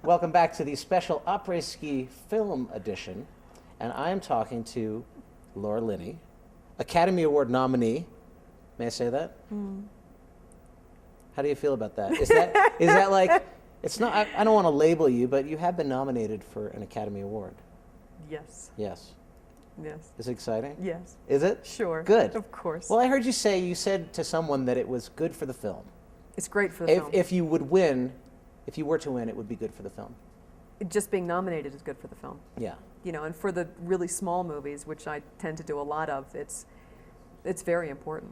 Welcome back to the special après-ski film edition. And I am talking to Laura Linney, Academy Award nominee. May I say that? How do you feel about that? Is that like, it's not, I don't want to label you, but you have been nominated for an Academy Award. Yes. Yes. Yes. Is it exciting? Yes. Is it? Sure. Good. Of course. Well, I heard you said to someone that it was good for the film. It's great for the film. If you would win, if you were to win, it would be good for the film. Just being nominated is good for the film. Yeah. You know, and for the really small movies, which I tend to do a lot of, it's very important.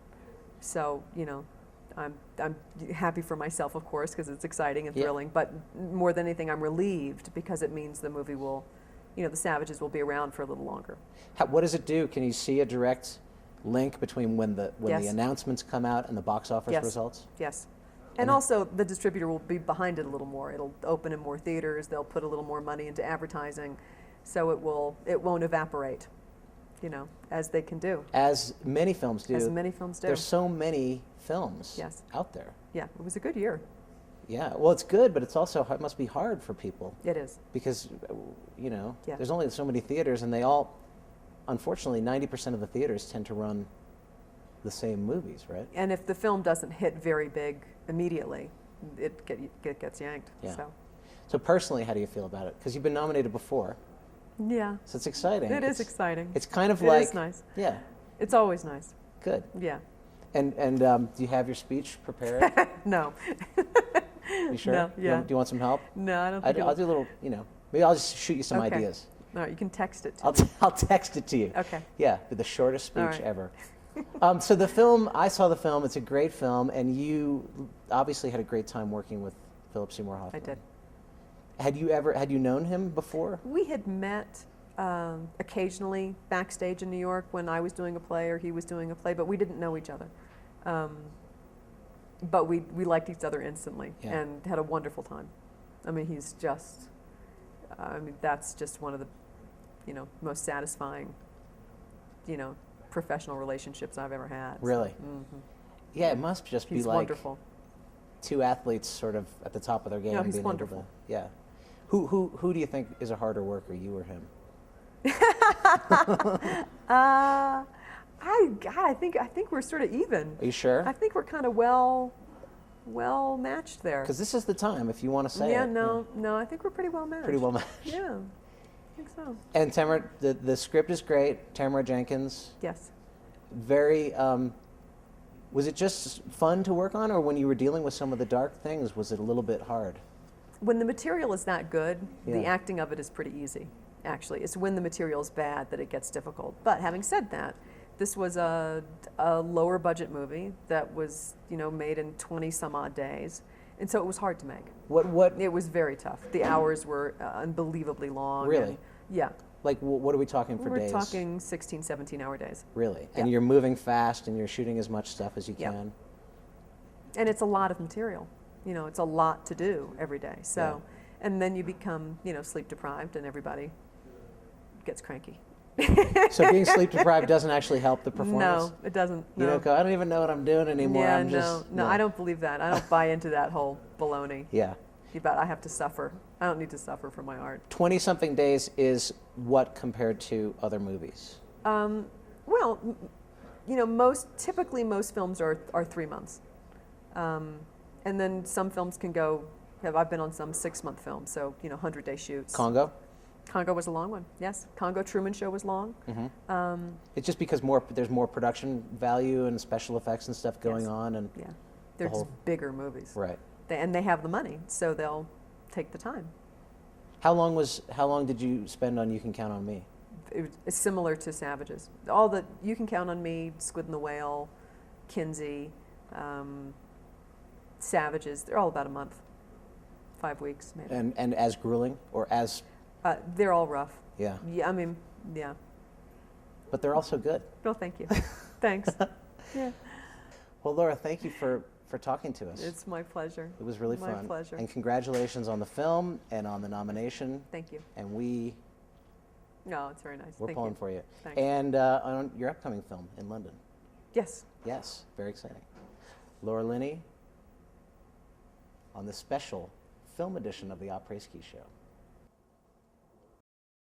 So, you know, I'm happy for myself, of course, because it's exciting and thrilling. But more than anything, I'm relieved because it means the movie will, you know, The Savages will be around for a little longer. What does it do? Can you see a direct link between when the announcements come out and the box office results? Yes. And also, the distributor will be behind it a little more. It'll open in more theaters. They'll put a little more money into advertising, so it won't evaporate, you know, as they can do. As many films do. As many films do. There's so many films out there. Yeah, it was a good year. Yeah, well, it's good, but it must be hard for people. It is. Because, you know, there's only so many theaters, and they all, unfortunately, 90% of the theaters tend to run the same movies, right? And if the film doesn't hit very big immediately, it gets yanked. Yeah. So personally, how do you feel about it? Because you've been nominated before. Yeah. So it's exciting. It is exciting. It's kind of like... It is nice. Yeah. It's always nice. Good. Yeah. And do you have your speech prepared? No. You sure? No, yeah. Do you want some help? No, I don't think I'll do a little, you know, maybe I'll just shoot you some ideas. All right, you can text it to me. I'll text it to you. Okay. Yeah, the shortest speech ever. So the film, I saw the film, it's a great film, and you obviously had a great time working with Philip Seymour Hoffman. I did. Had you known him before? We had met occasionally backstage in New York when I was doing a play or he was doing a play, but we didn't know each other. But we liked each other instantly and had a wonderful time. I mean, he's just, that's just one of the, you know, most satisfying, you know, professional relationships I've ever had. Really? Mm-hmm. Yeah, it must just be like wonderful. Two athletes sort of at the top of their game. No, he's being wonderful. Able to, yeah. Who do you think is a harder worker, you or him? I think we're sort of even. Are you sure? I think we're kind of well matched there. Because this is the time, if you want to say it. Yeah, no, I think we're pretty well matched. Pretty well matched. Yeah, I think so. And Tamara, the script is great. Tamara Jenkins. Yes. Very. Was it just fun to work on, or when you were dealing with some of the dark things, was it a little bit hard? When the material is that good, the acting of it is pretty easy. Actually, it's when the material is bad that it gets difficult. But having said that, this was a lower budget movie that was, you know, made in 20 some odd days, and so it was hard to make. What? It was very tough. The hours were unbelievably long. Really? And, yeah. Like, what are we talking for days? We're talking 16, 17-hour days. Really? Yeah. And you're moving fast, and you're shooting as much stuff as you can. And it's a lot of material. You know, it's a lot to do every day. So, and then you become, you know, sleep deprived, and everybody gets cranky. So being sleep deprived doesn't actually help the performance? No, it doesn't. No. You don't go, I don't even know what I'm doing anymore. Yeah, no, I don't believe that. I don't buy into that whole baloney. Yeah. About I have to suffer. I don't need to suffer for my art. 20-something days is what compared to other movies? Well, you know, typically most films are 3 months. And then some films can go, I've been on some 6-month films, so, you know, 100-day shoots. Congo? Congo was a long one, yes. Congo Truman Show was long. Mm-hmm. It's just because there's more production value and special effects and stuff going on. And they're just bigger movies. Right. And they have the money, so they'll take the time. How long did you spend on You Can Count on Me? It's similar to Savages. All the You Can Count on Me, Squid and the Whale, Kinsey, Savages, they're all about a month, 5 weeks maybe. And as grueling or as? They're all rough. Yeah. Yeah, I mean, yeah. But they're also good. Well, thank you. Thanks. Yeah. Well, Laura, thank you for talking to us. It's my pleasure. It was really fun. My pleasure. And congratulations on the film and on the nomination. Thank you. And No, it's very nice. We're pulling for you. Thanks. And on your upcoming film in London. Yes. Yes, very exciting. Laura Linney on the special film edition of the après ski show.